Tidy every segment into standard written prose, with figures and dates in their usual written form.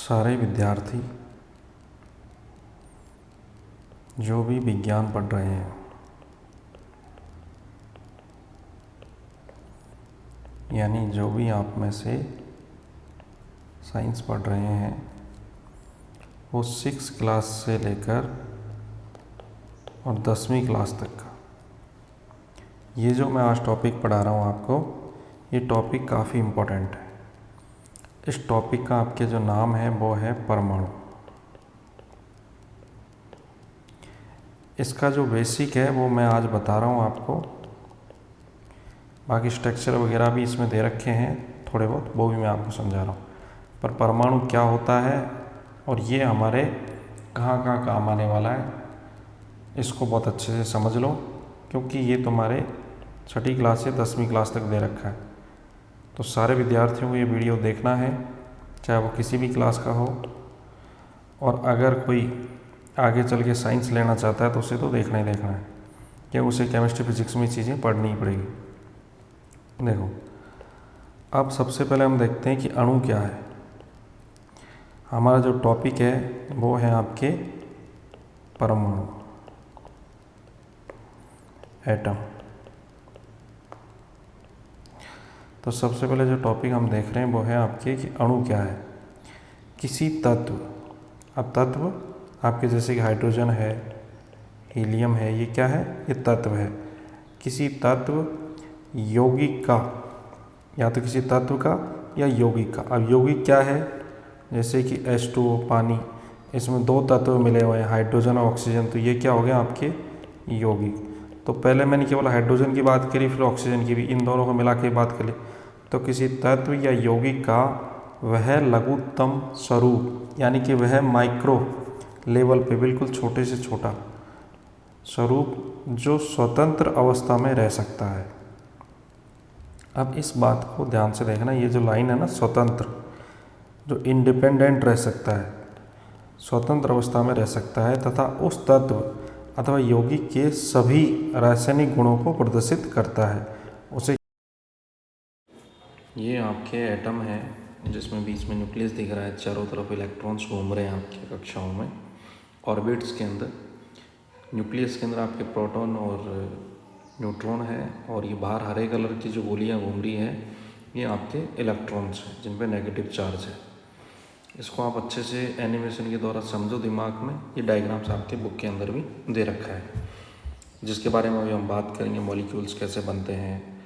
सारे विद्यार्थी जो भी विज्ञान पढ़ रहे हैं यानी जो भी आप में से साइंस पढ़ रहे हैं वो 6 क्लास से लेकर और 10वीं क्लास तक का ये जो मैं आज टॉपिक पढ़ा रहा हूँ आपको, ये टॉपिक काफ़ी इम्पोर्टेंट है। इस टॉपिक का आपके जो नाम है वो है परमाणु। इसका जो बेसिक है वो मैं आज बता रहा हूँ आपको। बाकी स्ट्रक्चर वगैरह भी इसमें दे रखे हैं थोड़े बहुत, वो भी मैं आपको समझा रहा हूँ। पर परमाणु क्या होता है और ये हमारे कहाँ कहाँ काम आने वाला है, इसको बहुत अच्छे से समझ लो, क्योंकि ये तुम्हारे 6ठी क्लास से 10वीं क्लास तक दे रखा है। तो सारे विद्यार्थियों को ये वीडियो देखना है, चाहे वो किसी भी क्लास का हो। और अगर कोई आगे चल के साइंस लेना चाहता है तो उसे तो देखना ही देखना है, कि उसे केमिस्ट्री फिजिक्स में चीज़ें पढ़नी ही पड़ेगी। देखो, अब सबसे पहले हम देखते हैं कि अणु क्या है। हमारा जो टॉपिक है वो है आपके परमाणु, एटम। तो सबसे पहले जो टॉपिक हम देख रहे हैं वो है आपके कि अणु क्या है। किसी तत्व, अब तत्व आपके जैसे कि हाइड्रोजन है, हीलियम है, ये क्या है? ये तत्व है। किसी तत्व यौगिक का, या तो किसी तत्व का या यौगिक का। अब यौगिक क्या है? जैसे कि H2O पानी, इसमें 2 तत्व मिले हुए हैं, हाइड्रोजन और ऑक्सीजन, तो ये क्या हो गया आपके यौगिक। तो पहले मैंने केवल हाइड्रोजन की बात करी, फिर ऑक्सीजन की भी, इन दोनों को मिला के बात करी। तो किसी तत्व या यौगिक का वह लघुत्तम स्वरूप, यानी कि वह माइक्रो लेवल पे बिल्कुल छोटे से छोटा स्वरूप जो स्वतंत्र अवस्था में रह सकता है। अब इस बात को ध्यान से देखना, ये जो लाइन है ना, स्वतंत्र, जो इंडिपेंडेंट रह सकता है, स्वतंत्र अवस्था में रह सकता है, तथा उस तत्व अथवा यौगिक के सभी रासायनिक गुणों को प्रदर्शित करता है, उसे। ये आपके एटम है जिसमें बीच में न्यूक्लियस दिख रहा है, चारों तरफ इलेक्ट्रॉन्स घूम रहे हैं आपके कक्षाओं में ऑर्बिट्स के अंदर। न्यूक्लियस के अंदर आपके प्रोटॉन और न्यूट्रॉन है, और ये बाहर हरे कलर की जो गोलियां घूम रही हैं ये आपके इलेक्ट्रॉन्स हैं जिन पे नेगेटिव चार्ज है। इसको आप अच्छे से एनिमेशन के द्वारा समझो दिमाग में। ये डायग्राम्स आपके बुक के अंदर भी दे रखा है, जिसके बारे में अभी हम बात करेंगे। मॉलिक्यूल्स कैसे बनते हैं,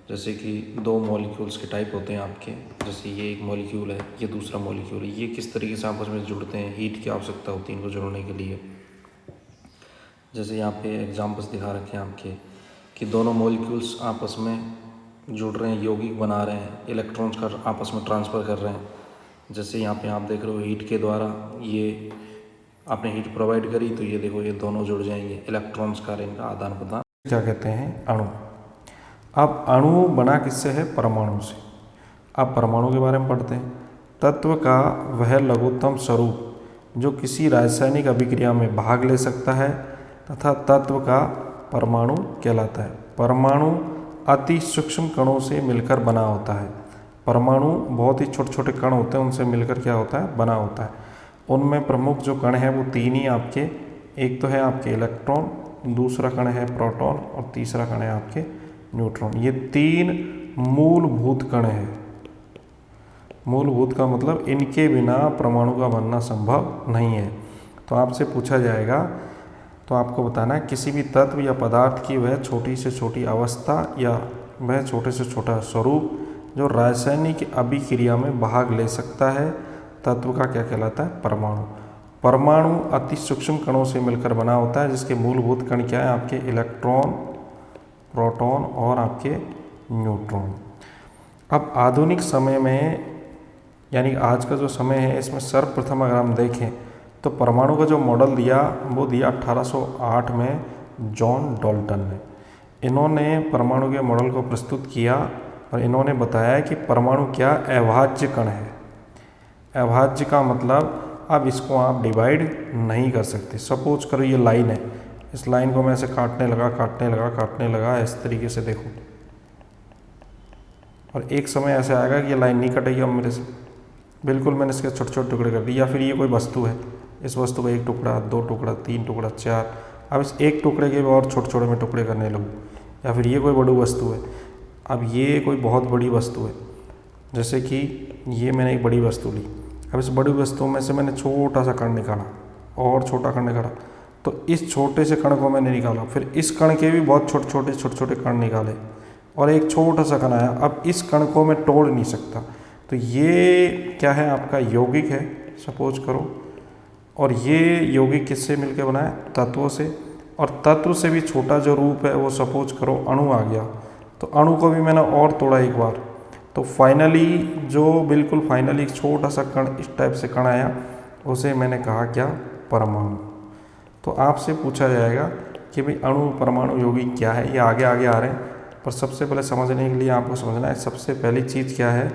जैसे कि 2 मॉलिक्यूल्स के टाइप होते हैं आपके, जैसे ये एक मॉलिक्यूल है, ये दूसरा मॉलिक्यूल है, ये किस तरीके से आपस में जुड़ते हैं, हीट की आवश्यकता होती है इनको जुड़ने के लिए। जैसे यहाँ पे एग्जाम्पल्स दिखा रखे हैं आपके कि दोनों मॉलिक्यूल्स आपस में जुड़ रहे हैं, यौगिक बना रहे हैं, इलेक्ट्रॉन्स का आपस में ट्रांसफ़र कर रहे हैं। जैसे यहाँ पे आप देख रहे हो हीट के द्वारा, ये आपने हीट प्रोवाइड करी तो ये देखो ये दोनों जुड़ जाएंगे, इलेक्ट्रॉन्स का इनका आदान प्रदान क्या कहते हैं, अणु। अब अणु बना किससे है? परमाणु से। अब परमाणु के बारे में पढ़ते हैं। तत्व का वह लघुत्तम स्वरूप जो किसी रासायनिक अभिक्रिया में भाग ले सकता है तथा तत्व का परमाणु कहलाता है। परमाणु अति सूक्ष्म कणों से मिलकर बना होता है। परमाणु बहुत ही छोटे छोटे कण होते हैं, उनसे मिलकर क्या होता है? बना होता है। उनमें प्रमुख जो कण हैं वो 3 ही आपके, एक तो है आपके इलेक्ट्रॉन, दूसरा कण है प्रोटॉन, और तीसरा कण है आपके न्यूट्रॉन। ये 3 मूलभूत कण हैं। मूलभूत का मतलब इनके बिना परमाणु का बनना संभव नहीं है। तो आपसे पूछा जाएगा तो आपको बताना है किसी भी तत्व या पदार्थ की वह छोटी से छोटी अवस्था या वह छोटे से छोटा स्वरूप जो रासायनिक अभिक्रिया में भाग ले सकता है, तत्व का क्या कहलाता है? परमाणु। परमाणु अति सूक्ष्म कणों से मिलकर बना होता है, जिसके मूलभूत कण क्या है? आपके इलेक्ट्रॉन, प्रोटॉन और आपके न्यूट्रॉन। अब आधुनिक समय में, यानी आज का जो समय है, इसमें सर्वप्रथम अगर हम देखें तो परमाणु का जो मॉडल दिया वो दिया 1808 में जॉन डाल्टन ने। इन्होंने परमाणु के मॉडल को प्रस्तुत किया और इन्होंने बताया कि परमाणु क्या? अभाज्य कण है। अभाज्य का मतलब अब इसको आप डिवाइड नहीं कर सकते। सपोज करो ये लाइन है, इस लाइन को मैं ऐसे काटने लगा इस तरीके से, देखो, और एक समय ऐसे आएगा कि ये लाइन नहीं कटेगी अब मेरे से, बिल्कुल मैंने इसके छोटे छोटे टुकड़े कर दिए। या फिर ये कोई वस्तु है, इस वस्तु का 1 टुकड़ा, 2 टुकड़ा, 3 टुकड़ा, 4। अब इस 1 टुकड़े के भी और छोटे छोटे में टुकड़े करने लगूँ। या फिर ये कोई बड़ी वस्तु है, अब ये कोई बहुत बड़ी वस्तु है, जैसे कि ये मैंने एक बड़ी वस्तु ली। अब इस बड़ी वस्तु में से मैंने छोटा सा कण निकाला और छोटा कण निकाला, तो इस छोटे से कण को मैंने निकाला, फिर इस कण के भी बहुत छोटे छोटे कण निकाले और एक छोटा सा कण आया। अब इस कण को मैं तोड़ नहीं सकता, तो ये क्या है, आपका यौगिक है सपोज करो। और ये यौगिक किससे मिलकर बना है, तत्वों से। और तत्व से भी छोटा जो रूप है वो सपोज करो अणु आ गया, तो अणु को भी मैंने और तोड़ा एक बार, तो फाइनली जो बिल्कुल फाइनली एक छोटा सा कण इस टाइप से कण आया, उसे मैंने कहा क्या, परमाणु। तो आपसे पूछा जाएगा कि भाई अणु, परमाणु, यौगिक क्या है, ये आगे आगे आ रहे हैं, पर सबसे पहले समझने के लिए आपको समझना है सबसे पहली चीज़ क्या है,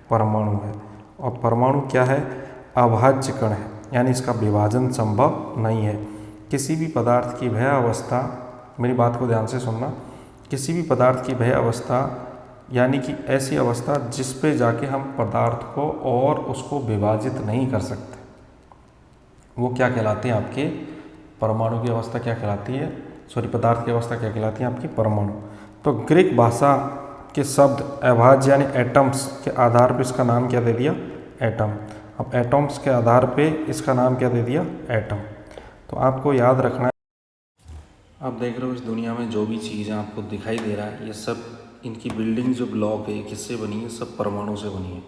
परमाणु है। और परमाणु क्या है, अभाज्य कण है, यानी इसका विभाजन संभव नहीं है। किसी भी पदार्थ की वह अवस्था, मेरी बात को ध्यान से सुनना, किसी भी पदार्थ की वह अवस्था यानी कि ऐसी अवस्था जिस पे जाके हम पदार्थ को और उसको विभाजित नहीं कर सकते, वो क्या कहलाती है, आपके परमाणु की अवस्था क्या कहलाती है, पदार्थ की अवस्था क्या कहलाती है, आपकी परमाणु। तो ग्रीक भाषा के शब्द अभाज्य यानी एटम्स के आधार पर इसका नाम क्या दे दिया, एटम। अब एटम्स के आधार पे इसका नाम क्या दे दिया, एटम। तो आपको याद रखना है, आप देख रहे हो इस दुनिया में जो भी चीज़ आपको दिखाई दे रहा है, ये सब इनकी बिल्डिंग जो ब्लॉक है किससे बनी है, सब परमाणु से बनी है।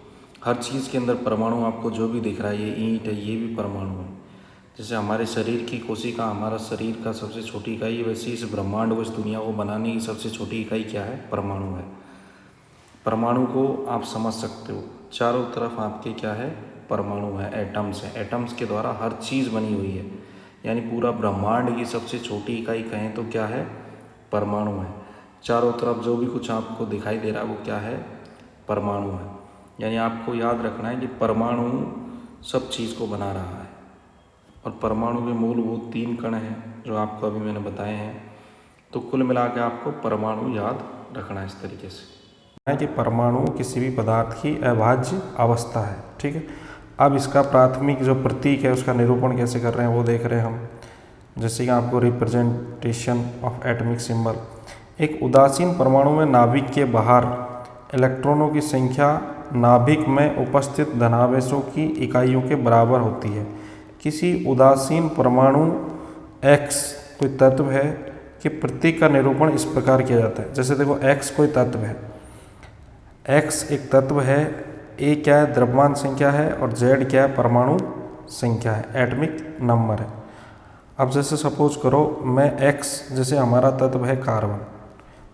हर चीज़ के अंदर परमाणु आपको जो भी दिख रहा है, ये ईंट है, ये भी परमाणु है। जैसे हमारे शरीर की कोशिका हमारा शरीर का सबसे छोटी इकाई है, वैसे इस ब्रह्मांड को, इस दुनिया को बनाने की सबसे छोटी इकाई क्या है, परमाणु है। परमाणु को आप समझ सकते हो, चारों तरफ आपके क्या है, परमाणु है, एटम्स है। एटम्स के द्वारा हर चीज़ बनी हुई है, यानी पूरा ब्रह्मांड की सबसे छोटी इकाई कहें तो क्या है, परमाणु है। चारों तरफ जो भी कुछ आपको दिखाई दे रहा है वो क्या है, परमाणु है। यानी आपको याद रखना है कि परमाणु सब चीज़ को बना रहा है। और परमाणु के मूलभूत 3 कण हैं जो आपको अभी मैंने बताए हैं। तो कुल मिला के आपको परमाणु याद रखना है इस तरीके से कि परमाणु किसी भी पदार्थ की अभाज्य अवस्था है, ठीक है। अब इसका प्राथमिक जो प्रतीक है उसका निरूपण कैसे कर रहे हैं वो देख रहे हैं हम। जैसे कि आपको रिप्रेजेंटेशन ऑफ एटॉमिक सिंबल, एक उदासीन परमाणु में नाभिक के बाहर इलेक्ट्रॉनों की संख्या नाभिक में उपस्थित धनावेशों की इकाइयों के बराबर होती है। किसी उदासीन परमाणु X कोई तत्व है कि प्रतीक का निरूपण इस प्रकार किया जाता है। जैसे देखो X कोई तत्व है, X एक तत्व है, A क्या है, द्रव्यमान संख्या है, और Z क्या है, परमाणु संख्या है, एटॉमिक नंबर है। अब जैसे सपोज करो मैं X, जैसे हमारा तत्व है कार्बन,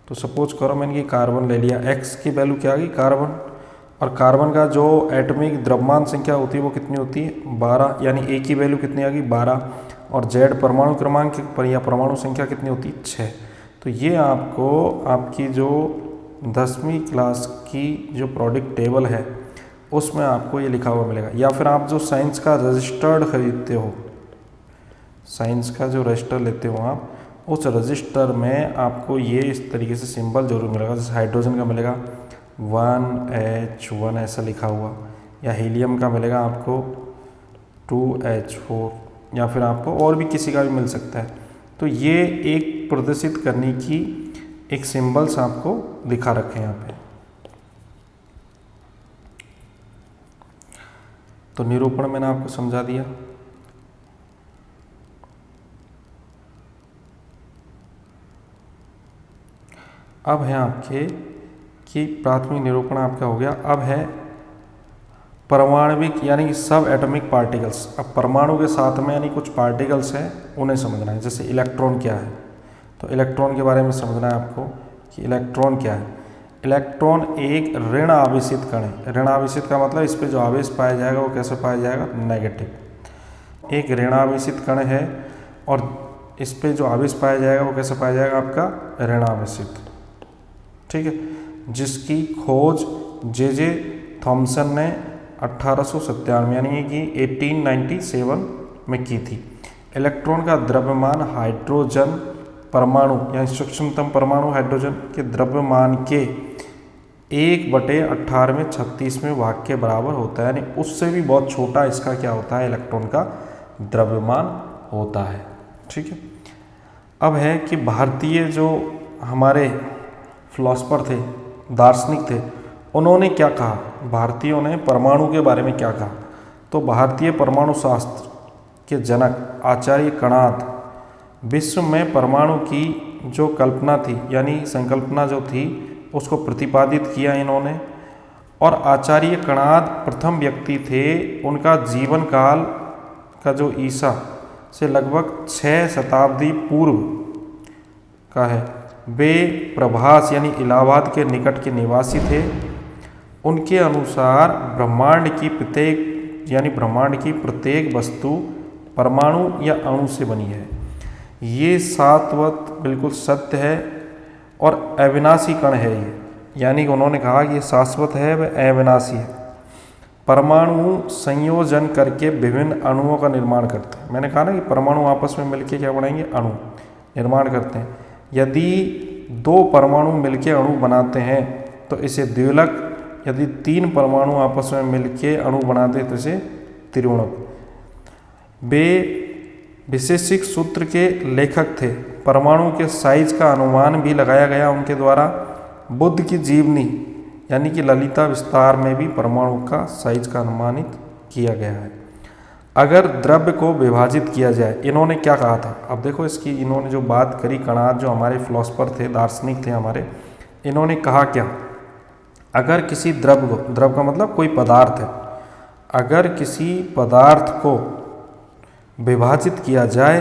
तो सपोज करो मैंने ये कार्बन ले लिया, X की वैल्यू क्या आ गई, कार्बन। और कार्बन का जो एटॉमिक द्रव्यमान संख्या होती है वो कितनी होती है, 12, यानी A की वैल्यू कितनी आ गई, 12। और Z परमाणु क्रमांक पर या परमाणु संख्या कितनी होती है, 6। तो ये आपको आपकी जो 10वीं क्लास की जो प्रोडक्ट टेबल है उसमें आपको ये लिखा हुआ मिलेगा। या फिर आप जो साइंस का रजिस्टर्ड खरीदते हो, साइंस का जो रजिस्टर लेते हो आप, उस रजिस्टर में आपको ये इस तरीके से सिंबल जरूर मिलेगा। जैसे हाइड्रोजन का मिलेगा 1H1 ऐसा लिखा हुआ, या हीलियम का मिलेगा आपको 2H4, या फिर आपको और भी किसी का भी मिल सकता है। तो ये एक प्रदर्शित करने की एक सिंबल्स आपको दिखा रखे हैं यहाँ पे। तो निरूपण मैंने आपको समझा दिया। अब है आपके कि प्राथमिक निरूपण आपका हो गया। अब है परमाणविक यानी कि सब एटॉमिक पार्टिकल्स। अब परमाणु के साथ में यानी कुछ पार्टिकल्स हैं, उन्हें समझना है। जैसे इलेक्ट्रॉन क्या है, तो इलेक्ट्रॉन के बारे में समझना है आपको कि इलेक्ट्रॉन क्या है। इलेक्ट्रॉन एक ऋण आवेशित कण है। ऋण आवेशित का मतलब इस पर जो आवेश पाया जाएगा वो कैसे पाया जाएगा, नेगेटिव। एक ऋण आवेशित कण है और इस पर जो आवेश पाया जाएगा वो कैसे पाया जाएगा, आपका ऋण आवेशित, ठीक है। जिसकी खोज जे थॉमसन ने 1897 यानी कि 1897 में की थी। इलेक्ट्रॉन का द्रव्यमान हाइड्रोजन परमाणु यानी सूक्ष्मतम परमाणु हाइड्रोजन के द्रव्यमान के 1/1836 भाग के बराबर होता है, यानी उससे भी बहुत छोटा इसका क्या होता है, इलेक्ट्रॉन का द्रव्यमान होता है। ठीक है। अब है कि भारतीय जो हमारे फिलोसफर थे, दार्शनिक थे, उन्होंने क्या कहा, भारतीयों ने परमाणु के बारे में क्या कहा। तो भारतीय परमाणु शास्त्र के जनक आचार्य कणाद विश्व में परमाणु की जो कल्पना थी, यानी संकल्पना जो थी, उसको प्रतिपादित किया इन्होंने। और आचार्य कणाद प्रथम व्यक्ति थे, उनका जीवन काल का जो ईसा से लगभग 6 शताब्दी पूर्व का है। वे प्रभास यानी इलाहाबाद के निकट के निवासी थे। उनके अनुसार ब्रह्मांड की प्रत्येक वस्तु परमाणु या अणु से बनी है। ये शाश्वत बिल्कुल सत्य है और अविनाशी कण है ये, यानी कि उन्होंने कहा कि ये शाश्वत है, वह अविनाशी है। परमाणु संयोजन करके विभिन्न अणुओं का निर्माण करते हैं। मैंने कहा ना कि परमाणु आपस में मिलकर क्या बनाएंगे, अणु निर्माण करते हैं। यदि 2 परमाणु मिलकर अणु बनाते हैं तो इसे द्विलक, यदि 3 परमाणु आपस में मिलकर अणु बनाते हैं तो इसे त्रिगुणक। वे विशेषिक सूत्र के लेखक थे। परमाणु के साइज का अनुमान भी लगाया गया उनके द्वारा। बुद्ध की जीवनी यानी कि ललिता विस्तार में भी परमाणु का साइज का अनुमानित किया गया है। अगर द्रव्य को विभाजित किया जाए, इन्होंने क्या कहा था, अब देखो इसकी इन्होंने जो बात करी, कणाद जो हमारे फिलोसफर थे, दार्शनिक थे हमारे, इन्होंने कहा क्या, अगर किसी द्रव्य को, द्रव्य का मतलब कोई पदार्थ है, अगर किसी पदार्थ को विभाजित किया जाए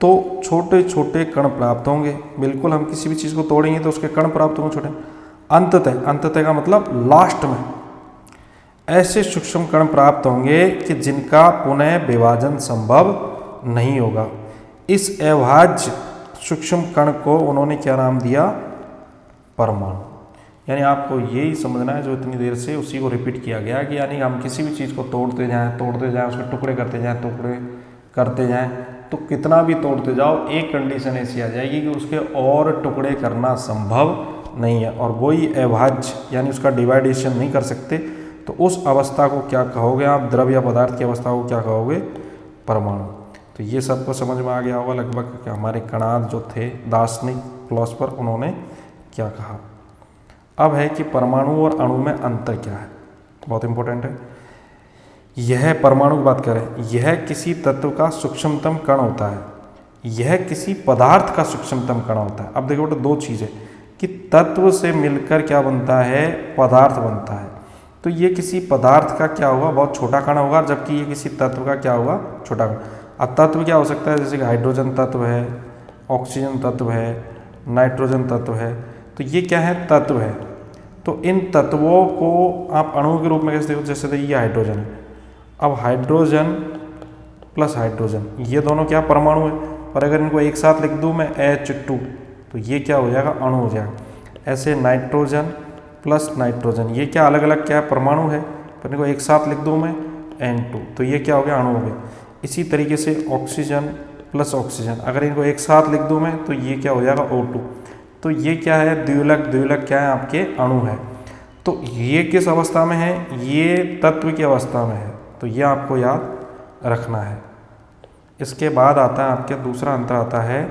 तो छोटे छोटे कण प्राप्त होंगे। बिल्कुल, हम किसी भी चीज़ को तोड़ेंगे तो उसके कण प्राप्त होंगे छोटे। अंततः का मतलब लास्ट में ऐसे सूक्ष्म कण प्राप्त होंगे कि जिनका पुनः विभाजन संभव नहीं होगा। इस अविभाज्य सूक्ष्म कण को उन्होंने क्या नाम दिया, परमाणु। यानी आपको यही समझना है जो इतनी देर से उसी को रिपीट किया गया कि यानी हम किसी भी चीज़ को तोड़ते जाएं, उसके टुकड़े करते जाएं, तो कितना भी तोड़ते जाओ, एक कंडीशन ऐसी आ जाएगी कि उसके और टुकड़े करना संभव नहीं है, और वही अविभाज्य यानी उसका डिवाइडेशन नहीं कर सकते। तो उस अवस्था को क्या कहोगे आप, द्रव्य या पदार्थ की अवस्था को क्या कहोगे, परमाणु। तो ये सबको समझ में आ गया होगा लगभग कि हमारे कणाद जो थे दार्शनिक फिलोसफर, उन्होंने क्या कहा। अब है कि परमाणु और अणु में अंतर क्या है, बहुत इंपॉर्टेंट है। यह परमाणु की बात करें, यह किसी तत्व का सूक्ष्मतम कण होता है, यह किसी पदार्थ का सूक्ष्मतम कण होता है। अब देखो बेटा, 2 चीज़ें कि तत्व से मिलकर क्या बनता है, पदार्थ बनता है। तो ये किसी पदार्थ का क्या होगा, बहुत छोटा कण होगा, जबकि ये किसी तत्व का क्या होगा, छोटा कण। अब तत्व क्या हो सकता है, जैसे कि हाइड्रोजन तत्व है, ऑक्सीजन तत्व है, नाइट्रोजन तत्व है। तो ये क्या है, तत्व है। तो इन तत्वों को आप अणु के रूप में कैसे देखो, जैसे देखिए ये हाइड्रोजन है। अब हाइड्रोजन प्लस हाइड्रोजन, ये दोनों क्या परमाणु है, पर अगर इनको एक साथ लिख दूँ मैं H2, तो ये क्या हो जाएगा, अणु हो जाएगा। ऐसे नाइट्रोजन प्लस नाइट्रोजन, ये क्या अलग अलग क्या है, परमाणु है, पर इनको एक साथ लिख दूँ मैं N2, तो ये क्या हो गया, अणु हो गया। इसी तरीके से ऑक्सीजन प्लस ऑक्सीजन, अगर इनको एक साथ लिख दूँ मैं तो ये क्या हो जाएगा, O2। तो ये क्या है, द्विलक क्या है, आपके अणु है। तो ये किस अवस्था में है, ये तत्व की अवस्था में है। तो ये आपको याद रखना है। इसके बाद आता है आपके दूसरा अंतर आता है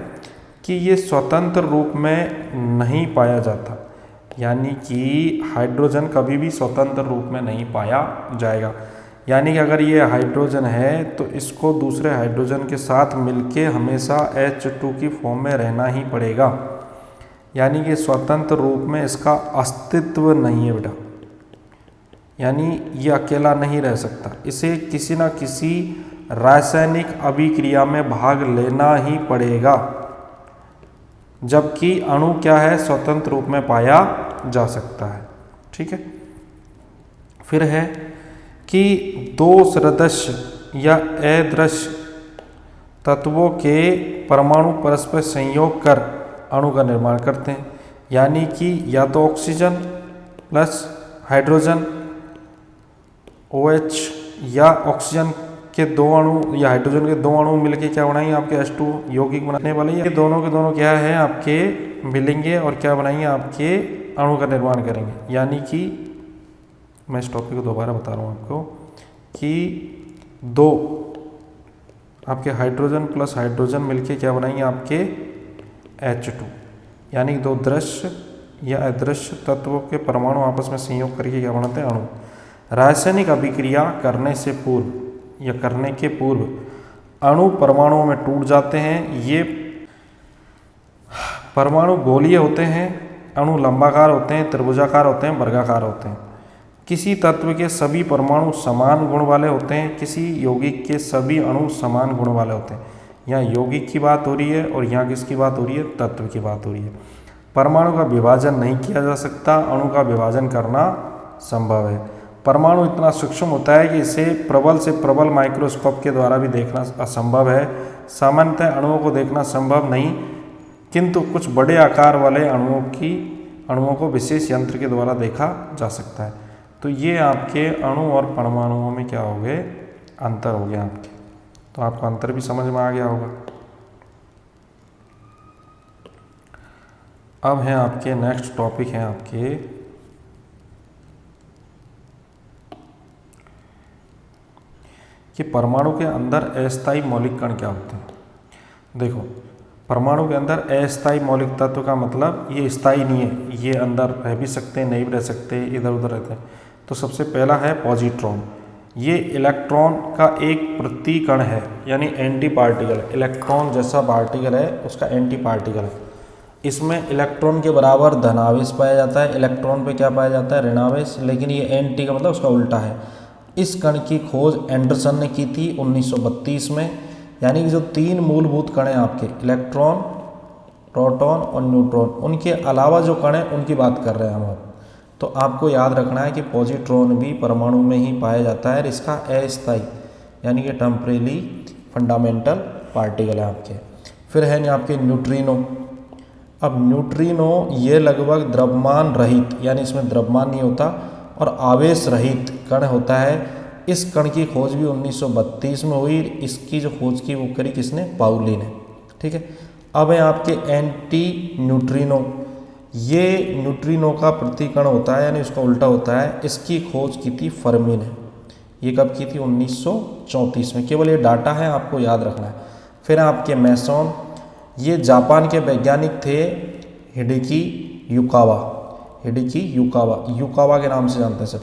कि ये स्वतंत्र रूप में नहीं पाया जाता, यानी कि हाइड्रोजन कभी भी स्वतंत्र रूप में नहीं पाया जाएगा। यानी कि अगर ये हाइड्रोजन है तो इसको दूसरे हाइड्रोजन के साथ मिलके हमेशा H2 की फॉर्म में रहना ही पड़ेगा, यानी कि स्वतंत्र रूप में इसका अस्तित्व नहीं है बेटा, यानी ये अकेला नहीं रह सकता, इसे किसी ना किसी रासायनिक अभिक्रिया में भाग लेना ही पड़ेगा। जबकि अणु क्या है, स्वतंत्र रूप में पाया जा सकता है। ठीक है। फिर है कि 2 सदृश या अदृश्य तत्वों के परमाणु परस्पर संयोग कर अणु का निर्माण करते हैं, यानी कि या तो ऑक्सीजन प्लस हाइड्रोजन OH, या ऑक्सीजन के 2 अणु या हाइड्रोजन के 2 अणु मिलके क्या बनाएंगे, आपके H2 यौगिक बनाने वाले। ये दोनों के दोनों क्या है, आपके मिलेंगे और क्या बनाएंगे, आपके अणु का निर्माण करेंगे। यानी कि मैं इस टॉपिक को दोबारा बता रहा हूँ आपको कि दो आपके हाइड्रोजन प्लस हाइड्रोजन मिलके क्या बनाएंगे आपके H2, यानी कि दो दृश्य या अदृश्य तत्वों के परमाणु आपस में संयोग करके क्या बनाते हैं अणु। रासायनिक अभिक्रिया करने से पूर्व या करने के पूर्व अणु परमाणुओं में टूट जाते हैं। ये परमाणु गोलीय होते हैं, अणु लंबाकार होते हैं, त्रिभुजाकार होते हैं, वर्गाकार होते हैं। किसी तत्व के सभी परमाणु समान गुण वाले होते हैं, किसी यौगिक के सभी अणु समान गुण वाले होते हैं। यहाँ यौगिक की बात हो रही है और यहाँ किसकी बात हो रही है, तत्व की बात हो रही है। परमाणु का विभाजन नहीं किया जा सकता, अणु का विभाजन करना संभव है। परमाणु इतना सूक्ष्म होता है कि इसे प्रबल से प्रबल माइक्रोस्कोप के द्वारा भी देखना असंभव है। सामान्यतः अणुओं को देखना संभव नहीं, किंतु कुछ बड़े आकार वाले अणुओं को विशेष यंत्र के द्वारा देखा जा सकता है। तो ये आपके अणु और परमाणुओं में क्या हो गए, अंतर हो गया आपके। तो आपको अंतर भी समझ में आ गया होगा। अब है आपके नेक्स्ट टॉपिक है आपके कि परमाणु के अंदर अस्थायी मौलिक कण क्या होते हैं। देखो, परमाणु के अंदर अस्थायी मौलिक तत्व का मतलब ये स्थायी नहीं है, ये अंदर रह भी सकते हैं, नहीं भी रह सकते, इधर उधर रहते हैं। तो सबसे पहला है पॉजिट्रॉन। ये इलेक्ट्रॉन का एक प्रतिकण है, यानी एंटी पार्टिकल। इलेक्ट्रॉन जैसा पार्टिकल है, उसका एंटी पार्टिकल है। इसमें इलेक्ट्रॉन के बराबर धनावेश पाया जाता है, इलेक्ट्रॉन पे क्या पाया जाता है, ऋणावेश। लेकिन ये एंटी का मतलब उसका उल्टा है। इस कण की खोज एंडरसन ने की थी 1932 में। यानी कि जो तीन मूलभूत कण हैं आपके, इलेक्ट्रॉन, प्रोटॉन और न्यूट्रॉन, उनके अलावा जो कण हैं उनकी बात कर रहे हैं हम। तो आपको याद रखना है कि पॉजिट्रॉन भी परमाणु में ही पाया जाता है और इसका अस्थायी यानी कि टेम्परेरी फंडामेंटल पार्टिकल है आपके। फिर है आपके न्यूट्रिनो। अब न्यूट्रिनो ये लगभग द्रव्यमान रहित, यानी इसमें द्रव्यमान नहीं होता और आवेश रहित कण होता है। इस कण की खोज भी 1932 में हुई। इसकी जो खोज की वो करी किसने, पाउली ने। ठीक है। अब है आपके एंटी न्यूट्रिनो। ये न्यूट्रिनो का प्रतिकण होता है, यानी उसका उल्टा होता है। इसकी खोज की थी फर्मी ने। ये कब की थी, 1934 में। केवल ये डाटा है, आपको याद रखना है। फिर आपके मैसॉन, ये जापान के वैज्ञानिक थे, हिडेकी युकावा। युकावा के नाम से जानते हैं सर।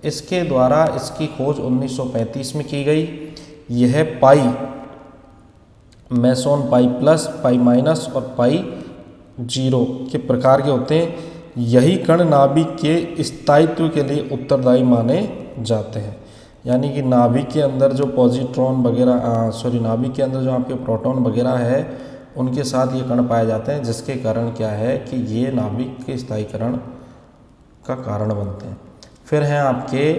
इसके द्वारा इसकी खोज 1935 में की गई। यह पाई, Mason pi plus, pi minus और पाई जीरो के प्रकार के होते हैं। यही कण नाभिक के स्थायित्व के लिए उत्तरदायी माने जाते हैं। यानी कि नाभिक के अंदर जो पॉजिट्रॉन वगैरह नाभिक के अंदर जो आपके प्रोटॉन वगैरह है, उनके साथ ये कण पाए जाते हैं, जिसके कारण क्या है कि ये नाभिक के स्थायीकरण का कारण बनते हैं। फिर हैं आपके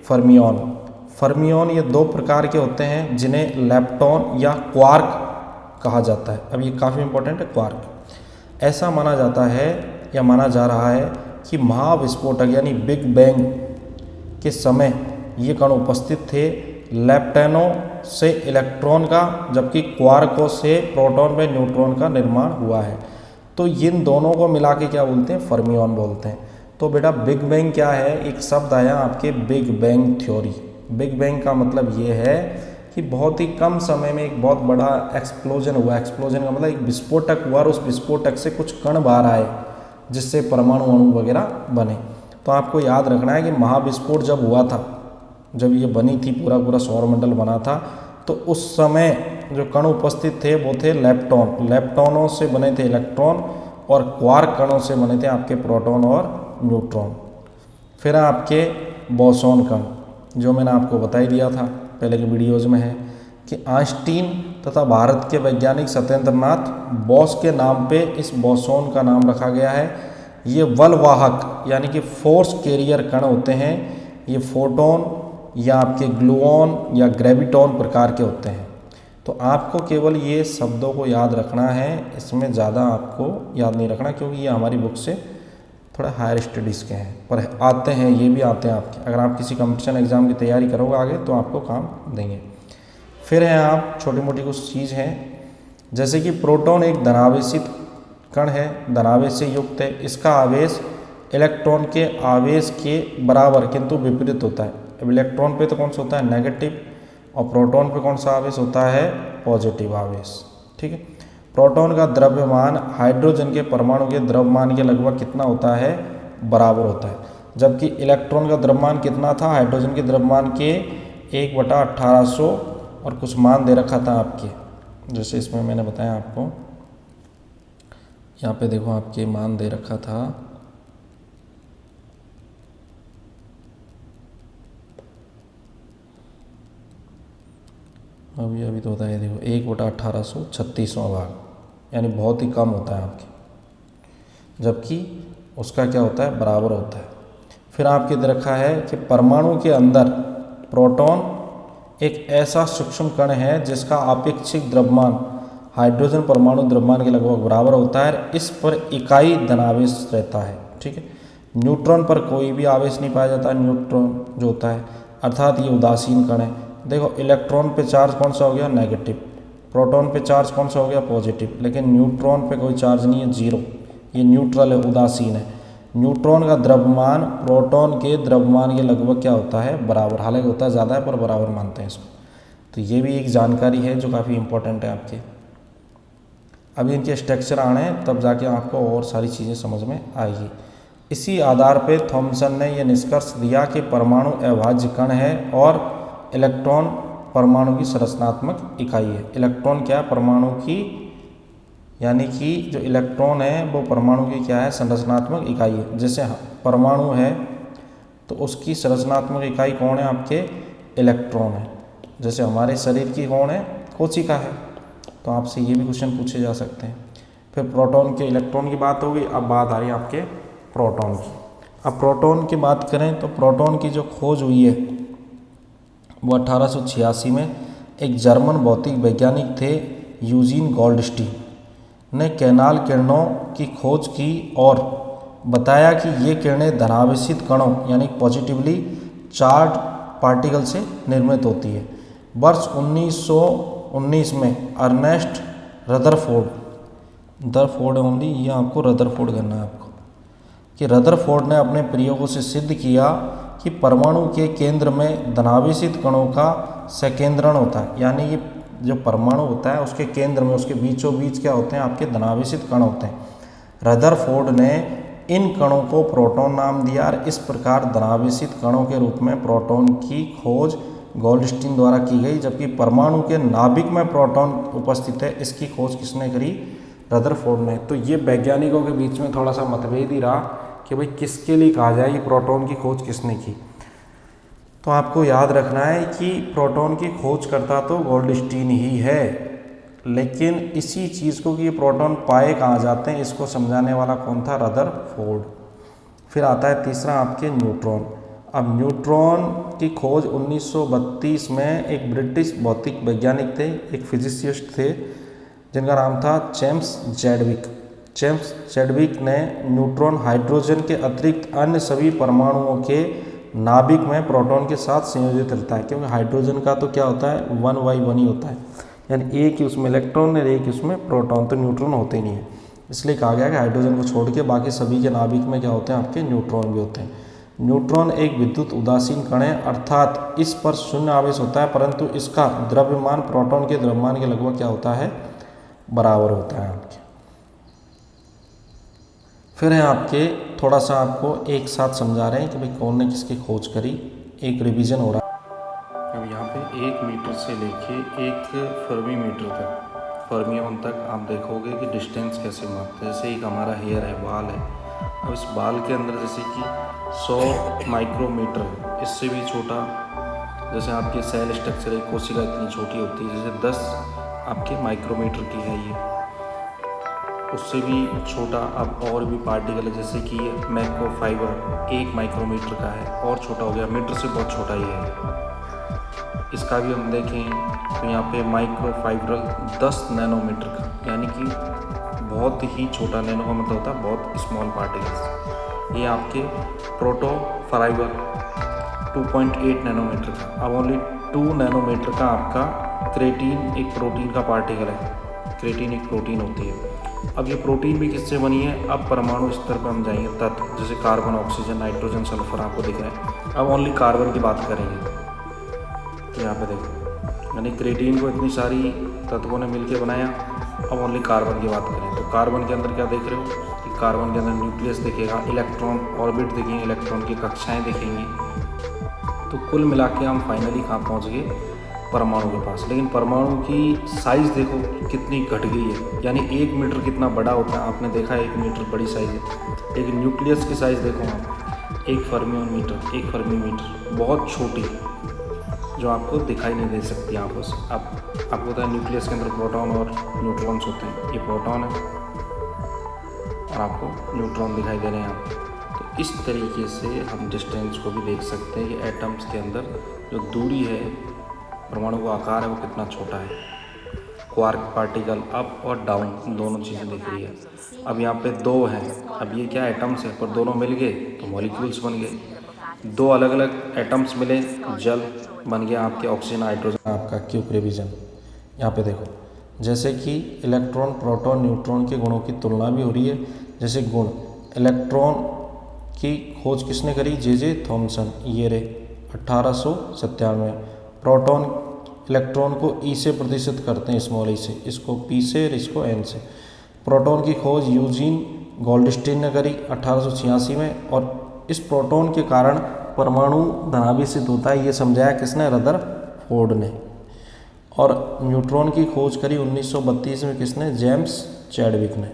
फर्मियन। ये दो प्रकार के होते हैं, जिन्हें लेप्टॉन या क्वार्क कहा जाता है। अब ये काफ़ी इंपॉर्टेंट है, क्वार्क। ऐसा माना जाता है या माना जा रहा है कि महाविस्फोटक यानी बिग बैंग के समय ये कण उपस्थित थे। लेप्टोनों से इलेक्ट्रॉन का, जबकि क्वार्कों से प्रोटॉन व न्यूट्रॉन का निर्माण हुआ है। तो इन दोनों को मिला के क्या बोलते हैं, फर्मियन बोलते हैं। तो बेटा बिग बैंग क्या है, एक शब्द आया आपके big bang theory. Big bang का मतलब ये है कि बहुत ही कम समय में एक बहुत बड़ा एक्सप्लोजन हुआ। एक्सप्लोजन का मतलब एक विस्फोटक हुआ और उस विस्फोटक से कुछ कण बाहर आए, जिससे परमाणु अणु वगैरह बने। तो आपको याद रखना है कि महाविस्फोट जब हुआ था, जब ये बनी थी, पूरा सौरमंडल बना था, तो उस समय जो कण उपस्थित थे वो थे लेप्टॉन। लेप्टॉनों से बने थे इलेक्ट्रॉन और क्वार्क कणों से बने थे आपके प्रोटॉन और न्यूट्रॉन। फिर आपके बोसॉन कण, जो मैंने आपको बता ही दिया था पहले के वीडियोज़ में, है कि आइंस्टीन तथा भारत के वैज्ञानिक सत्येंद्रनाथ बोस के नाम पे इस बोसॉन का नाम रखा गया है। ये बलवाहक यानी कि फोर्स कैरियर कण होते हैं। ये फोटोन या आपके ग्लूऑन या ग्रेविटॉन प्रकार के होते हैं। तो आपको केवल ये शब्दों को याद रखना है, इसमें ज़्यादा आपको याद नहीं रखना, क्योंकि ये हमारी बुक से थोड़ा हायर स्टडीज़ के हैं, पर आते हैं, ये भी आते हैं आपके। अगर आप किसी कंपटीशन एग्ज़ाम की तैयारी करोगे आगे, तो आपको काम देंगे। फिर हैं आप छोटी मोटी कुछ चीज़ हैं, जैसे कि प्रोटॉन एक धनावेशित कण है, धनावेश से युक्त है। इसका आवेश इलेक्ट्रॉन के आवेश के बराबर किंतु विपरीत होता है। अब इलेक्ट्रॉन पे तो कौन सा होता है नेगेटिव, और प्रोटॉन पे कौन सा आवेश होता है पॉजिटिव आवेश। ठीक है, प्रोटॉन का द्रव्यमान हाइड्रोजन के परमाणु के द्रव्यमान के लगभग कितना होता है बराबर होता है, जबकि इलेक्ट्रॉन का द्रव्यमान कितना था हाइड्रोजन के द्रव्यमान के 1/1800 और कुछ मान दे रखा था आपके, जैसे इसमें मैंने बताया आपको, यहाँ पे देखो आपके मान दे रखा था अभी तो होता है देखो 1/1836वां भाग, यानी बहुत ही कम होता है आपके, जबकि उसका क्या होता है बराबर होता है। फिर आपके दे रखा है कि परमाणु के अंदर प्रोटॉन एक ऐसा सूक्ष्म कण है जिसका आपेक्षिक द्रव्यमान हाइड्रोजन परमाणु द्रव्यमान के लगभग बराबर होता है, इस पर इकाई धनावेश रहता है। ठीक है, न्यूट्रॉन पर कोई भी आवेश नहीं पाया जाता, न्यूट्रॉन जो होता है, अर्थात ये उदासीन कण है। देखो इलेक्ट्रॉन पे चार्ज कौन सा हो गया नेगेटिव, प्रोटॉन पे चार्ज कौन सा हो गया पॉजिटिव, लेकिन न्यूट्रॉन पे कोई चार्ज नहीं है, जीरो, ये न्यूट्रल है, उदासीन है। न्यूट्रॉन का द्रव्यमान प्रोटॉन के द्रव्यमान के लगभग क्या होता है बराबर, हालांकि होता है ज़्यादा है पर बराबर मानते हैं इसको। तो ये भी एक जानकारी है जो काफ़ी इंपॉर्टेंट है आपके। अभी इनके स्ट्रक्चर आने हैं तब जाके आपको और सारी चीज़ें समझ में आएगी। इसी आधार पे थॉमसन ने यह निष्कर्ष दिया कि परमाणु अभाज्य कण है और इलेक्ट्रॉन परमाणु की संरचनात्मक इकाई है। इलेक्ट्रॉन क्या है परमाणु की, यानी कि जो इलेक्ट्रॉन है वो परमाणु की क्या है संरचनात्मक इकाई है। जैसे परमाणु है तो उसकी संरचनात्मक इकाई कौन है आपके इलेक्ट्रॉन है। जैसे हमारे शरीर की कौन है कोशिका है, तो आपसे ये भी क्वेश्चन पूछे जा सकते हैं। फिर प्रोटॉन के इलेक्ट्रॉन की बात होगी, अब बात आ रही है आपके प्रोटॉन की। अब प्रोटॉन की बात करें तो प्रोटॉन की जो खोज हुई है वो 1886 में एक जर्मन भौतिक वैज्ञानिक थे यूजीन गोल्डस्टीन ने कैनाल किरणों की खोज की और बताया कि ये किरणें धनावेशित कणों यानी पॉजिटिवली चार्ज पार्टिकल से निर्मित होती है। वर्ष 1919 में अर्नेस्ट रदरफोर्ड ओनली, ये आपको रदरफोर्ड करना है आपको, कि रदरफोर्ड ने अपने प्रयोगों से सिद्ध किया कि परमाणु के केंद्र में धनावेशित कणों का सकेंद्रण होता है, यानी ये जो परमाणु होता है उसके केंद्र में उसके बीचों बीच क्या होते हैं आपके धनावेशित कण होते हैं। रदरफोर्ड ने इन कणों को प्रोटॉन नाम दिया और इस प्रकार धनावेशित कणों के रूप में प्रोटॉन की खोज गोल्डस्टीन द्वारा की गई, जबकि परमाणु के नाभिक में प्रोटॉन उपस्थित है इसकी खोज किसने करी रदरफोर्ड ने। तो ये वैज्ञानिकों के बीच में थोड़ा सा मतभेद ही रहा कि भाई किसके लिए कहा जाए कि प्रोटॉन की खोज किसने की। तो आपको याद रखना है कि प्रोटॉन की खोज करता तो गोल्डस्टीन ही है, लेकिन इसी चीज़ को कि ये प्रोटॉन पाए कहाँ जाते हैं इसको समझाने वाला कौन था रदरफोर्ड। फिर आता है तीसरा आपके न्यूट्रॉन। अब न्यूट्रॉन की खोज 1932 में एक ब्रिटिश भौतिक वैज्ञानिक थे, एक फिजिसिस्ट थे जिनका नाम था जेम्स चैडविक ने न्यूट्रॉन हाइड्रोजन के अतिरिक्त अन्य सभी परमाणुओं के नाभिक में प्रोटॉन के साथ संयोजित रहता है, क्योंकि हाइड्रोजन का तो क्या होता है 1/1 ही होता है, यानी एक ही उसमें इलेक्ट्रॉन है एक उसमें प्रोटॉन, तो न्यूट्रॉन होते नहीं है। इसलिए कहा गया कि हाइड्रोजन को छोड़ के बाकी सभी के नाभिक में क्या होते हैं आपके न्यूट्रॉन भी होते हैं। न्यूट्रॉन एक विद्युत उदासीन कण है, अर्थात इस पर शून्य आवेश होता है, परंतु इसका द्रव्यमान प्रोटॉन के द्रव्यमान के लगभग क्या होता है बराबर होता है आपके। फिर है आपके थोड़ा सा आपको एक साथ समझा रहे हैं कि भाई कौन ने किसकी खोज करी, एक रिवीजन हो रहा है। अब यहाँ पे 1 मीटर से लेके 1 फर्मी मीटर तक, फर्मियन तक आप देखोगे कि डिस्टेंस कैसे मापते हैं। जैसे एक हमारा हेयर है, बाल है, अब इस बाल के अंदर जैसे कि 100 माइक्रोमीटर है, इससे भी छोटा जैसे आपके सेल स्ट्रक्चर है, कोशिका इतनी छोटी होती है, जैसे 10 आपके माइक्रोमीटर की है ये, उससे भी छोटा अब और भी पार्टिकल है, जैसे कि मैक्रोफाइबर 1 माइक्रोमीटर का है, और छोटा हो गया, मीटर से बहुत छोटा ही है। इसका भी हम देखें तो यहाँ पे माइक्रोफाइब्रल 10 नैनोमीटर का, यानी कि बहुत ही छोटा, नैनो का मतलब होता है बहुत स्मॉल पार्टिकल्स। ये आपके प्रोटोफाइबर 2.8 नैनोमीटर का। अब ओनली 2 नैनोमीटर का आपका क्रेटीन एक प्रोटीन का पार्टिकल है, क्रेटीन एक प्रोटीन होती है, अब ये प्रोटीन भी किससे बनी है? अब परमाणु स्तर पर हम जाएंगे, तत्व जैसे कार्बन, ऑक्सीजन, नाइट्रोजन, सल्फर आपको दिख रहा है। अब ओनली कार्बन की बात करेंगे तो यहाँ पे देखो, यानी क्रिएटिन को इतनी सारी तत्वों ने मिलकर बनाया। अब ओनली कार्बन की बात करें तो कार्बन के अंदर क्या देख रहे हो कि कार्बन के अंदर न्यूक्लियस दिखेगा, इलेक्ट्रॉन ऑर्बिट दिखेंगे, इलेक्ट्रॉन की कक्षाएँ दिखेंगी। तो कुल मिला के हम फाइनली कहाँ पहुँच गए? परमाणु के पास। लेकिन परमाणु की साइज़ देखो कितनी घट गई है, यानी 1 मीटर कितना बड़ा होता है, आपने देखा 1 मीटर बड़ी साइज़ है। लेकिन न्यूक्लियस की साइज़ देखो आप 1 फर्मी मीटर, बहुत छोटी, जो आपको दिखाई नहीं दे सकती आंखों से। आपको पता है न्यूक्लियस के अंदर प्रोटॉन और न्यूट्रॉन्स होते हैं। ये प्रोटॉन है और आपको न्यूट्रॉन दिखाई दे रहे हैं आपको। तो इस तरीके से हम डिस्टेंस को भी देख सकते हैं कि एटम्स के अंदर जो दूरी है, परमाणु का आकार है, वो कितना छोटा है। क्वार्क पार्टिकल अप और डाउन दोनों चीज़ें दिख रही है। अब यहाँ पे 2 हैं, अब ये क्या एटम्स है, पर दोनों मिल गए तो मॉलिक्यूल्स बन गए। 2 अलग अलग एटम्स मिले, जल बन गया आपके ऑक्सीजन, हाइड्रोजन, आपका क्यूब रिवीजन। यहाँ पे देखो, जैसे कि इलेक्ट्रॉन, प्रोटॉन, न्यूट्रॉन के गुणों की तुलना भी हो रही है। जैसे गुण, इलेक्ट्रॉन की खोज किसने करी? जे थॉमसन, ये रे 1897। प्रोटॉन इलेक्ट्रॉन को ई से प्रतिशत करते हैं, स्मॉल ई से, इसको पी से और इसको एन से। प्रोटॉन की खोज यूजीन गोल्डस्टीन ने करी 1886 में, और इस प्रोटॉन के कारण परमाणु धनाभिसित होता है, ये समझाया किसने? रदरफोर्ड ने। और न्यूट्रॉन की खोज करी 1932 में किसने? जेम्स चैडविक ने।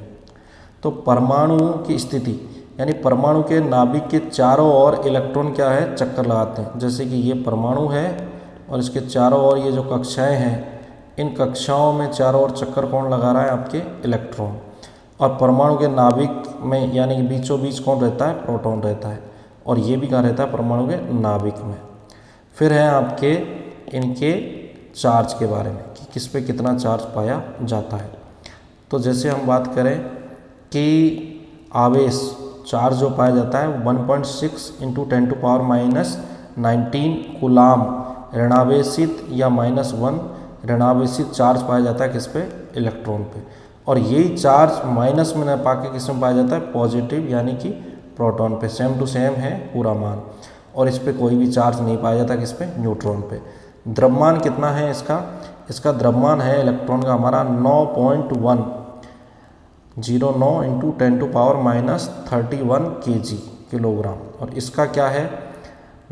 तो परमाणु की स्थिति, यानी परमाणु के नाभिक के चारों ओर इलेक्ट्रॉन क्या है? चक्कर लगाते हैं। जैसे कि ये परमाणु है और इसके चारों ओर ये जो कक्षाएं हैं, इन कक्षाओं में चारों ओर चक्कर कौन लगा रहा है? आपके इलेक्ट्रॉन। और परमाणु के नाभिक में, यानी कि बीचों बीच कौन रहता है? प्रोटॉन रहता है। और ये भी कहाँ रहता है? परमाणु के नाभिक में। फिर है आपके इनके चार्ज के बारे में कि किस पे कितना चार्ज पाया जाता है। तो जैसे हम बात करें कि आवेश, चार्ज जो पाया जाता है 1.6 × 10⁻⁻19 कूलाम ऋणावेशित या -1 ऋणावेशित चार्ज पाया जाता है किस पे? इलेक्ट्रॉन पे। और यही चार्ज माइनस में न पाके किस में पाया जाता है? पॉजिटिव, यानी कि प्रोटॉन पे। सेम टू सेम है पूरा मान। और इस पे कोई भी चार्ज नहीं पाया जाता किस पे? न्यूट्रॉन पे। द्रव्यमान कितना है इसका? इसका द्रव्यमान है इलेक्ट्रॉन का हमारा 9.109 × 10⁻31 kg, किलोग्राम। और इसका क्या है?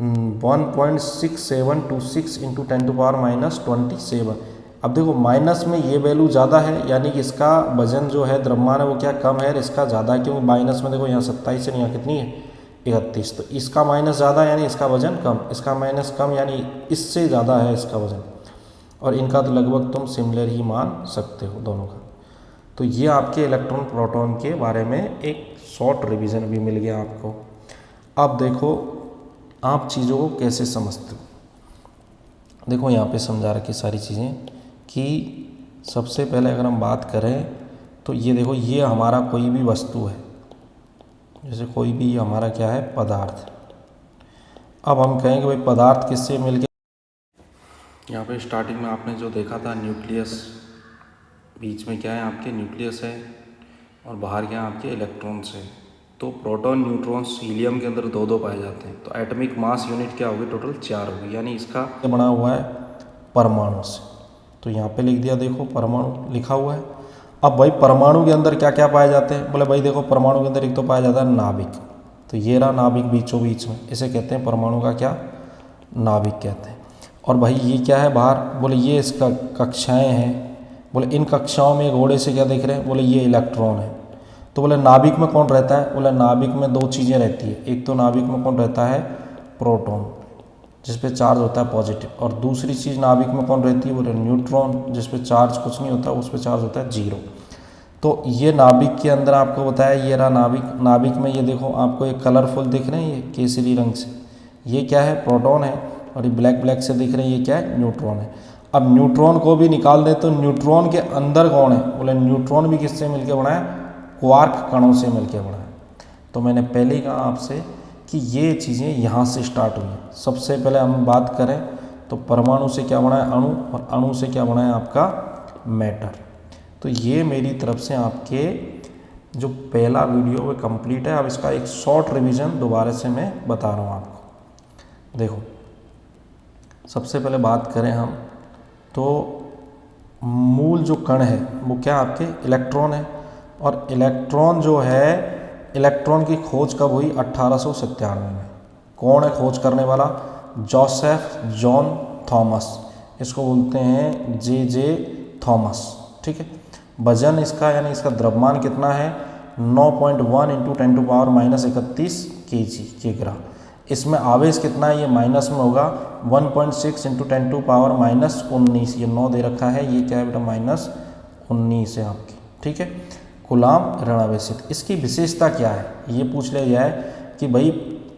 1.6726 × 10⁻27। अब देखो माइनस में ये वैल्यू ज़्यादा है, यानी कि इसका वजन जो है, द्रव्यमान है, वो क्या कम है, इसका ज़्यादा है। क्योंकि माइनस में देखो यहाँ 27 है, यहाँ कितनी है? 31। तो इसका माइनस ज़्यादा है, यानी इसका वजन कम, इसका माइनस कम, यानी इससे ज़्यादा है इसका वजन। और इनका तो लगभग तुम सिमिलर ही मान सकते हो दोनों का। तो ये आपके इलेक्ट्रॉन प्रोटॉन के बारे में एक शॉर्ट रिवीजन भी मिल गया आपको। अब देखो आप चीज़ों को कैसे समझते हो। देखो यहाँ पे समझा रखी सारी चीज़ें कि सबसे पहले अगर हम बात करें तो ये देखो, ये हमारा कोई भी वस्तु है, जैसे कोई भी हमारा क्या है? पदार्थ। अब हम कहेंगे भाई पदार्थ किससे मिलके, यहाँ पे स्टार्टिंग में आपने जो देखा था न्यूक्लियस, बीच में क्या है आपके? न्यूक्लियस है, और बाहर क्या है आपके? इलेक्ट्रॉन्स है। तो प्रोटॉन, न्यूट्रॉन्स हीलियम के अंदर 2-2 पाए जाते हैं। तो एटॉमिक मास यूनिट क्या होगी? टोटल 4 होगी, यानी इसका बना हुआ है परमाणु से। तो यहाँ पे लिख दिया, देखो परमाणु लिखा हुआ है। अब भाई परमाणु के अंदर क्या क्या पाए जाते हैं? बोले भाई देखो परमाणु के अंदर एक तो पाया जाता है नाभिक। तो ये रहा नाभिक बीचों बीच में, इसे कहते हैं परमाणु का क्या? नाभिक कहते हैं। और भाई ये क्या है बाहर? बोले ये इसका कक्षाएँ हैं। बोले इन कक्षाओं में घोड़े से क्या देख रहे हैं? बोले ये इलेक्ट्रॉन है। तो बोले नाभिक में कौन रहता है? बोले नाभिक में 2 चीज़ें रहती है। एक तो नाभिक में कौन रहता है? प्रोटॉन, जिस पे चार्ज होता है पॉजिटिव। और दूसरी चीज़ नाभिक में कौन रहती है? बोले न्यूट्रॉन, जिस पे चार्ज कुछ नहीं होता, उस पे चार्ज होता है 0। तो ये नाभिक के अंदर आपको बताया, ये रहा नाभिक। नाभिक में ये देखो आपको एक कलरफुल दिख रहे हैं, ये केसरी रंग से, ये क्या है? प्रोटॉन है। और ये ब्लैक ब्लैक से दिख रहे हैं, ये क्या है? न्यूट्रॉन है। अब न्यूट्रॉन को भी निकाल दे तो न्यूट्रॉन के अंदर कौन है? बोले न्यूट्रॉन भी किससे मिलकर बना है? क्वार्क कणों से मिलकर बना है। तो मैंने पहले ही कहा आपसे कि ये चीज़ें यहाँ से स्टार्ट हुई हैं। सबसे पहले हम बात करें तो परमाणु से क्या बना है? अणु। और अणु से क्या बना है? आपका मैटर। तो ये मेरी तरफ से आपके जो पहला वीडियो वो कंप्लीट है। अब इसका एक शॉर्ट रिवीजन दोबारा से मैं बता रहा हूँ आपको। देखो, सबसे पहले बात करें हम तो मूल जो कण है वो क्या आपके इलेक्ट्रॉन है। और इलेक्ट्रॉन जो है, इलेक्ट्रॉन की खोज कब हुई? 1897 में। कौन है खोज करने वाला? जोसेफ जॉन थॉमस, इसको बोलते हैं जे थॉमस। ठीक है। वजन इसका यानी इसका द्रव्यमान कितना है? 9.1 × 10⁻31 kg। इसमें आवेश कितना है? ये माइनस में होगा 1.6 × 10⁻19। ये 9 दे रखा है, ये क्या है बेटा? -19 है आपकी। ठीक है। कूलाम ऋणावेशित, इसकी विशेषता क्या है ये पूछ लिया जाए कि भाई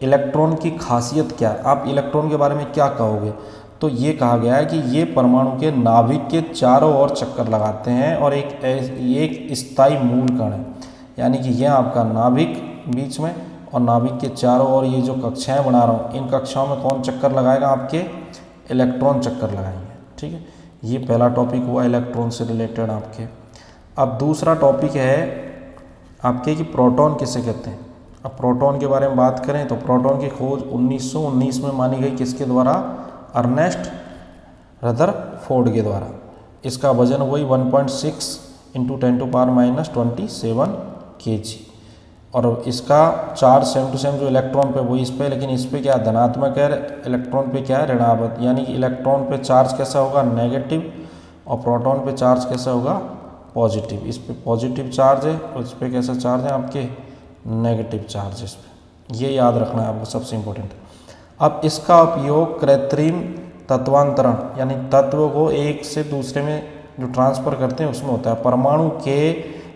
इलेक्ट्रॉन की खासियत क्या है, आप इलेक्ट्रॉन के बारे में क्या कहोगे? तो ये कहा गया है कि ये परमाणु के नाभिक के चारों ओर चक्कर लगाते हैं और एक स्थायी मूल कण है। यानी कि ये आपका नाभिक बीच में और नाभिक के चारों ओर ये जो कक्षाएं बना रहा हूँ, इन कक्षाओं में कौन चक्कर लगाएगा? आपके इलेक्ट्रॉन चक्कर लगाएंगे। ठीक है। ये पहला टॉपिक हुआ इलेक्ट्रॉन से रिलेटेड आपके। अब दूसरा टॉपिक है आपके कि प्रोटॉन किसे कहते हैं। अब प्रोटॉन के बारे में बात करें तो प्रोटॉन की खोज 1919 में मानी गई, किसके द्वारा? अर्नेस्ट रदरफोर्ड के द्वारा। इसका वजन वही 1.6 × 10⁻27 kg। और इसका चार्ज सेम टू सेम जो इलेक्ट्रॉन पे वही इस पे, लेकिन इस पे क्या धनात्मक है, इलेक्ट्रॉन पे क्या है? ऋणात्मक। यानी कि इलेक्ट्रॉन पे चार्ज कैसा होगा? नेगेटिव। और प्रोटॉन पे चार्ज कैसा होगा? पॉजिटिव। इस पे पॉजिटिव चार्ज है और इस पे कैसा चार्ज है? आपके नेगेटिव चार्ज है इस पे। ये याद रखना है आपको, सबसे इम्पोर्टेंट। अब इसका उपयोग कृत्रिम तत्वांतरण यानी तत्व को एक से दूसरे में जो ट्रांसफ़र करते हैं उसमें होता है। परमाणु के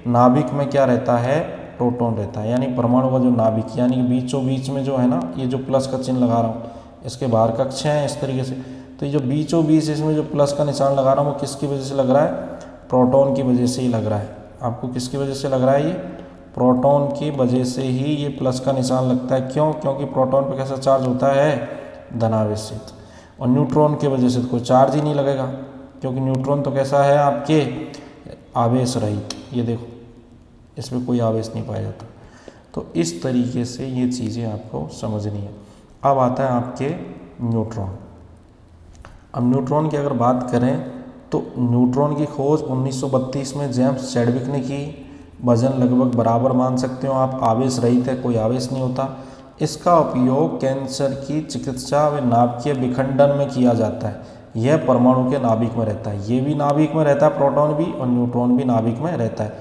नाभिक में क्या रहता है? प्रोटॉन रहता है। यानी परमाणु का जो नाभिक यानी बीचों बीच में जो है ना, ये जो प्लस का चिन्ह लगा रहा हूँ, इसके बाहर कक्षाएं हैं इस तरीके से। तो ये जो बीचों बीच इसमें जो प्लस का निशान लगा रहा हूँ वो किसकी वजह से लग रहा है? प्रोटॉन की वजह से ही लग रहा है। आपको किसकी वजह से लग रहा है? ये प्रोटॉन की वजह से ही ये प्लस का निशान लगता है। क्यों? क्योंकि प्रोटॉन पे कैसा चार्ज होता है? धनावेशित। और न्यूट्रॉन की वजह से तो कोई चार्ज ही नहीं लगेगा, क्योंकि न्यूट्रॉन तो कैसा है? आपके आवेश रहित। ये देखो, इसमें कोई आवेश नहीं पाया जाता। तो इस तरीके से ये चीज़ें आपको समझनी है। अब आता है आपके न्यूट्रॉन। अब न्यूट्रॉन की अगर बात करें तो न्यूट्रॉन की खोज 1932 में जेम्स चैडविक ने की। वजन लगभग बराबर मान सकते हो आप, आवेश रहित है, कोई आवेश नहीं होता। इसका उपयोग कैंसर की चिकित्सा व नाभिकीय विखंडन में किया जाता है। यह परमाणु के नाभिक में रहता है। ये भी नाभिक में रहता है, प्रोटॉन भी, और न्यूट्रॉन भी नाभिक में रहता है।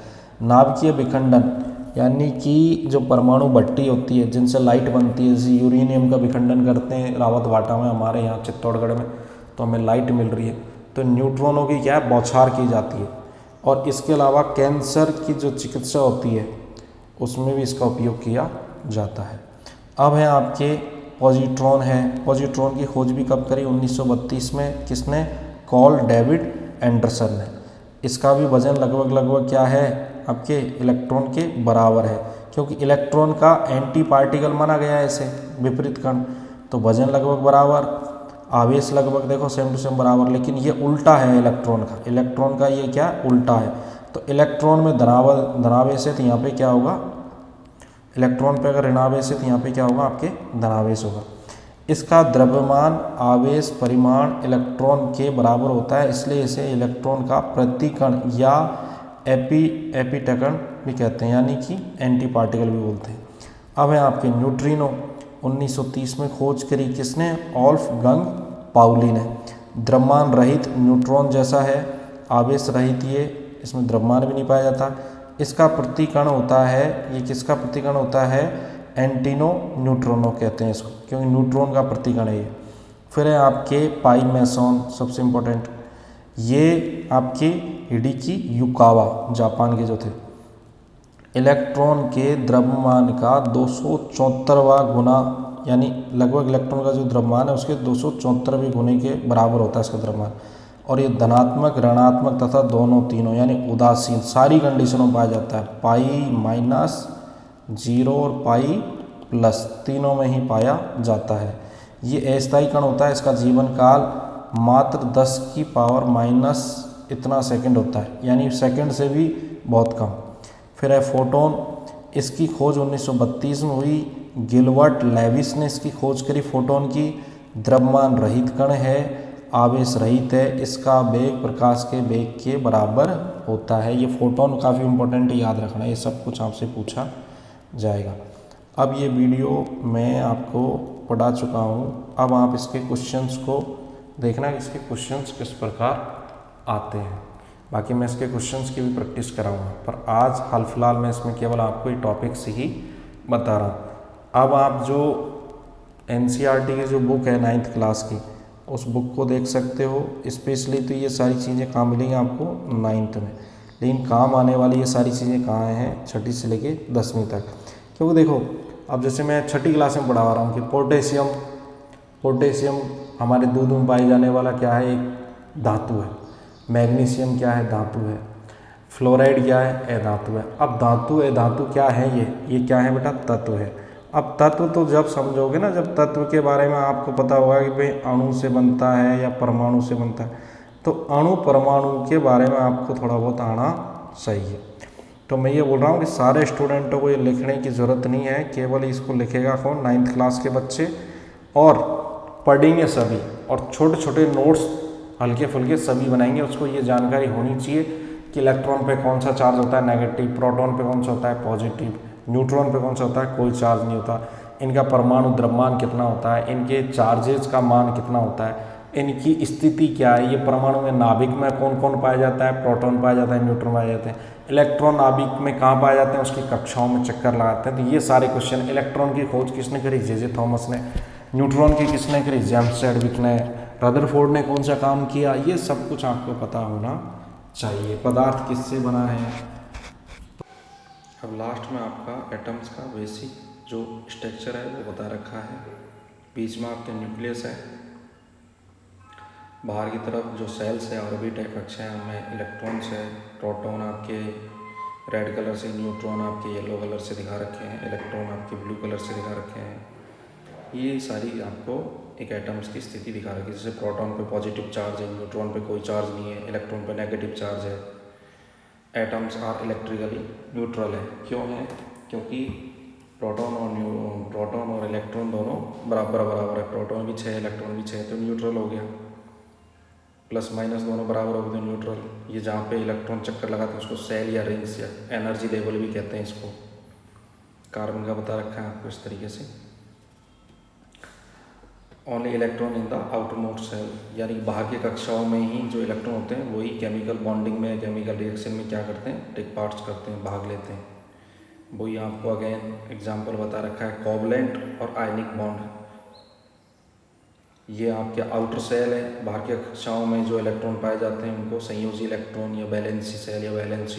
नाभिकीय विखंडन यानी कि जो परमाणु भट्टी होती है जिनसे लाइट बनती है, जैसे यूरेनियम का विखंडन करते हैं रावत भाटा में, हमारे यहाँ चित्तौड़गढ़ में, तो हमें लाइट मिल रही है। तो न्यूट्रॉनों की क्या है? बौछार की जाती है। और इसके अलावा कैंसर की जो चिकित्सा होती है उसमें भी इसका उपयोग किया जाता है। अब है आपके पॉजिट्रॉन है। पॉजिट्रॉन की खोज भी कब करी? 1932 में। किसने? कार्ल डेविड एंडरसन ने। इसका भी वजन लगभग क्या है? आपके इलेक्ट्रॉन के बराबर है, क्योंकि इलेक्ट्रॉन का एंटी पार्टिकल माना गया है इसे, विपरीत कण। तो वजन लगभग बराबर, आवेश लगभग देखो सेम टू सेम बराबर, लेकिन ये उल्टा है इलेक्ट्रॉन का। इलेक्ट्रॉन का ये क्या? उल्टा है। तो इलेक्ट्रॉन में धनावेश है तो यहाँ पे क्या होगा? इलेक्ट्रॉन पे अगर ऋणावेश है तो यहाँ पे क्या होगा? आपके धनावेश होगा। इसका द्रव्यमान आवेश परिमाण इलेक्ट्रॉन के बराबर होता है, इसलिए इसे इलेक्ट्रॉन का प्रतिकण या एपिटकण भी कहते हैं, यानी कि एंटी पार्टिकल भी बोलते हैं। अब है आपके न्यूट्रिनो। 1930 में खोज करी किसने? वोल्फगंग पाउली ने। द्रव्यमान रहित न्यूट्रॉन जैसा है, आवेश रहित, ये इसमें द्रव्यमान भी नहीं पाया जाता। इसका प्रतिकण होता है, ये किसका प्रतिकण होता है? एंटीनो न्यूट्रोनो कहते हैं इसको, क्योंकि न्यूट्रॉन का प्रतिकण है ये। फिर है आपके पाई मेसोन, सबसे इम्पोर्टेंट। ये आपके हिडेकी युकावा जापान के जो थे, इलेक्ट्रॉन के द्रव्यमान का 274वां गुना, यानी लगभग इलेक्ट्रॉन का जो द्रव्यमान है उसके 274वें गुने के बराबर होता है इसका द्रव्यमान। और ये धनात्मक, ऋणात्मक तथा दोनों तीनों यानी उदासीन सारी कंडीशनों में पाया जाता है। पाई -0 और पाई प्लस तीनों में ही पाया जाता है। ये अस्थायी कण होता है। इसका जीवन काल मात्र 10⁻⁻⁻⁻ इतना सेकंड होता है, यानी सेकंड से भी बहुत कम। फिर है फोटोन, इसकी खोज 1932 में हुई। गिलबर्ट लेविस ने इसकी खोज करी फोटोन की। द्रव्यमान रहित कण है, आवेश रहित है, इसका वेग प्रकाश के वेग के बराबर होता है। ये फोटोन काफ़ी इंपॉर्टेंट है, याद रखना, ये सब कुछ आपसे पूछा जाएगा। अब ये वीडियो मैं आपको पढ़ा चुका हूँ, अब आप इसके क्वेश्चंस को देखना कि इसके क्वेश्चंस किस प्रकार आते हैं। बाकी मैं इसके क्वेश्चंस की भी प्रैक्टिस कराऊंगा, पर आज हाल फिलहाल मैं इसमें केवल आपको ये टॉपिक्स ही बता रहा हूँ। अब आप जो NCERT की जो बुक है 9th क्लास की, उस बुक को देख सकते हो। स्पेशली तो ये सारी चीज़ें कहाँ मिलेंगी आपको 9th में, लेकिन काम आने वाली ये सारी चीज़ें कहाँ हैं 6ठी से लेके 10वीं तक। क्योंकि देखो, अब जैसे मैं 6ठी क्लास में पढ़ा रहा हूँ कि पोटेशियम हमारे दूध में पाए जाने वाला क्या है, एक धातु है। मैग्नीशियम क्या है, धातु है। फ्लोराइड क्या है, अधातु है। अब धातु अधातु क्या है, ये क्या है बेटा, तत्व है। अब तत्व तो जब समझोगे ना, जब तत्व के बारे में आपको पता होगा कि भाई अणु से बनता है या परमाणु से बनता है, तो अणु परमाणु के बारे में आपको थोड़ा बहुत आना चाहिए। तो मैं ये बोल रहा हूँ कि सारे स्टूडेंटों को ये लिखने की ज़रूरत नहीं है, केवल इसको लिखेगा कौन, 9th क्लास के बच्चे, और पढ़ेंगे सभी, और छोटे छोटे नोट्स हल्के फुल्के सभी बनाएंगे। उसको ये जानकारी होनी चाहिए कि इलेक्ट्रॉन पे कौन सा चार्ज होता है, नेगेटिव, प्रोटॉन पे कौन सा होता है, पॉजिटिव, न्यूट्रॉन पे कौन सा होता है, कोई चार्ज नहीं होता, इनका परमाणु द्रव्यमान कितना होता है, इनके चार्जेस का मान कितना होता है, इनकी स्थिति क्या है, ये परमाणु में नाभिक में कौन कौन पाया जाता है, प्रोटॉन पाया जाता है, न्यूट्रॉन पाया जाते हैं, इलेक्ट्रॉन नाभिक में कहाँ पाए जाते हैं, उसकी कक्षाओं में चक्कर लगाते हैं। तो ये सारे क्वेश्चन, इलेक्ट्रॉन की खोज किसने करी, जे थॉमस ने, न्यूट्रॉन की किसने करी, जेम्स चैडविक ने, रदरफोर्ड ने कौन सा काम किया, ये सब कुछ आपको पता होना चाहिए। पदार्थ किससे बना है। अब लास्ट में आपका एटम्स का बेसिक जो स्ट्रक्चर है वो बता रखा है। बीच में आपके न्यूक्लियस है, बाहर की तरफ जो सेल्स है, ऑर्बिट है, कक्षाएं में इलेक्ट्रॉन्स है, प्रोटॉन आपके रेड कलर से, न्यूट्रॉन आपके येलो कलर से दिखा रखे हैं, इलेक्ट्रॉन आपके ब्लू कलर से दिखा रखे हैं। ये सारी आपको एक एटम्स की स्थिति दिखा रखी है। जैसे प्रोटॉन पे पॉजिटिव चार्ज है, न्यूट्रॉन पे कोई चार्ज नहीं है, इलेक्ट्रॉन पे नेगेटिव चार्ज है। एटम्स आर इलेक्ट्रिकली न्यूट्रल है। क्यों है, क्योंकि प्रोटॉन और इलेक्ट्रॉन दोनों बराबर बराबर है। प्रोटॉन भी 6, इलेक्ट्रॉन भी 6, तो न्यूट्रल हो गया। प्लस माइनस दोनों बराबर हो गए तो न्यूट्रल। ये जहाँ पे इलेक्ट्रॉन चक्कर लगाते हैं उसको सेल या रिंग्स या एनर्जी लेवल भी कहते हैं इसको। कार्बन का बता रखा है आपको इस तरीके से। Only electron in the outermost shell, यानी बाहर की कक्षाओं में ही जो इलेक्ट्रॉन होते हैं वही केमिकल बॉन्डिंग में, केमिकल रिएक्शन में क्या करते हैं, टेक पार्ट्स करते हैं, भाग लेते हैं। वही आपको अगेन एग्जांपल बता रखा है, कोवलेंट और आयनिक बॉन्ड। ये आपके आउटर सेल है, बाहर की कक्षाओं में जो इलेक्ट्रॉन पाए जाते हैं उनको संयोजी इलेक्ट्रॉन या वैलेंसी सेल या वैलेंसी